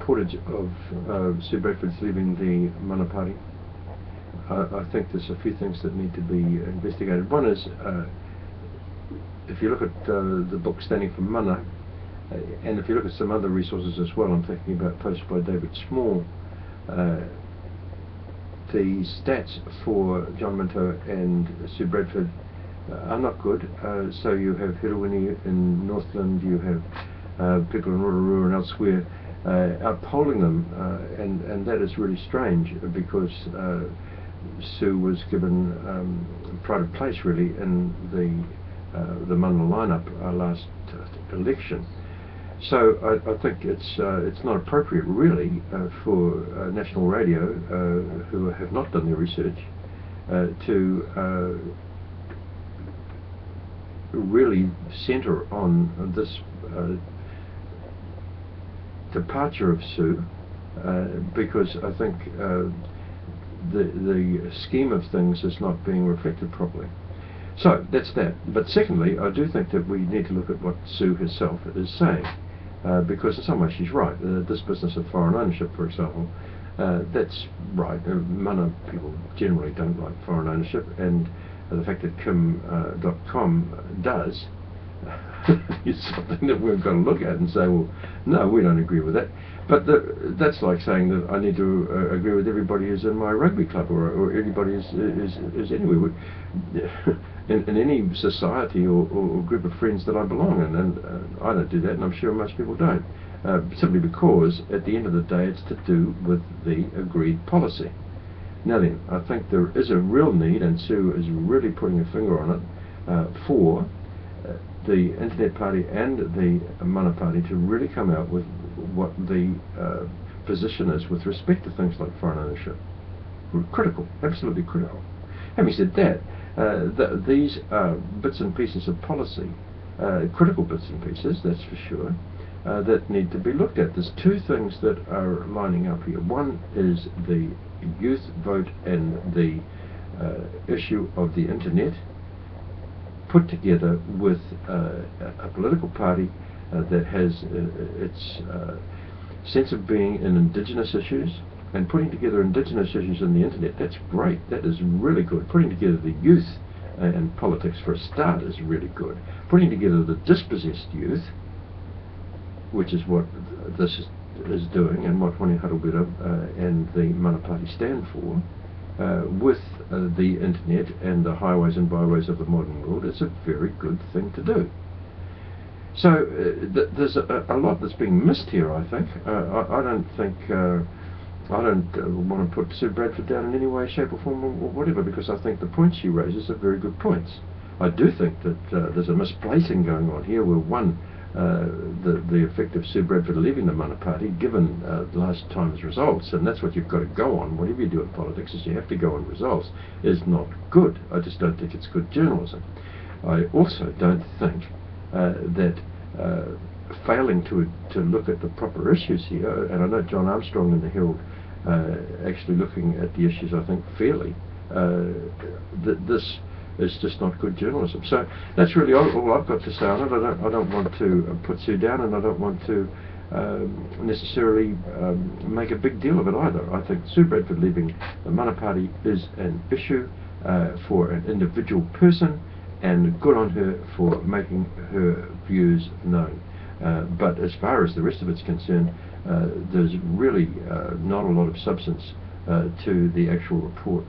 reportage of Sue Bradford's leaving the Mana Party. I think there's a few things that need to be investigated. One is, if you look at the book Standing for Mana, and if you look at some other resources as well, I'm thinking about posts by David Small, the stats for John Minto and Sue Bradford are not good. So you have Hirawini in Northland, you have people in Rotorua and elsewhere outpolling them, and that is really strange, because Sue was given pride of place really in the Mana lineup last election. So I think it's not appropriate really for national radio, who have not done their research, to really centre on this departure of Sue, because I think the scheme of things is not being reflected properly. So that's that. But secondly, I do think that we need to look at what Sue herself is saying, because in some ways she's right. This business of foreign ownership, for example, that's right. Mana people generally don't like foreign ownership, and the fact that Kim.com does is something that we've got to look at and say, well, no, we don't agree with that. But that's like saying that I need to agree with everybody who's in my rugby club, or anybody who's anywhere. In any society or group of friends that I belong in, and I don't do that, and I'm sure most people don't, simply because at the end of the day it's to do with the agreed policy. Now then, I think there is a real need, and Sue is really putting a finger on it, for the Internet Party and the Mana Party to really come out with what the position is with respect to things like foreign ownership. Critical, absolutely critical. Having said that, these are bits and pieces of policy, critical bits and pieces, that's for sure, that need to be looked at. There's two things that are lining up here. One is the youth vote and the issue of the internet, put together with a political party that has its sense of being in indigenous issues, and putting together indigenous issues in the internet. That's great. That is really good. Putting together the youth and politics for a start is really good. Putting together the dispossessed youth, which is what this is doing, and what Hone Harubira and the Mana Party stand for, with the internet and the highways and byways of the modern world, is a very good thing to do. So there's a lot that's being missed here, I think. I don't think I don't want to put Sue Bradford down in any way, shape or form, or whatever, because I think the points she raises are very good points. I do think that there's a misplacing going on here, where one, the effect of Sue Bradford leaving the Mana Party, given last time's results, and that's what you've got to go on, whatever you do in politics, is you have to go on results, is not good. I just don't think it's good journalism. I also don't think that failing to look at the proper issues here, and I know John Armstrong in the Herald actually looking at the issues, I think, fairly, that this is just not good journalism. So that's really all I've got to say on it. I don't want to put Sue down, and I don't want to necessarily make a big deal of it either. I think Sue Bradford leaving the Mana Party is an issue for an individual person, and good on her for making her views known. But as far as the rest of it's concerned, there's really not a lot of substance to the actual report.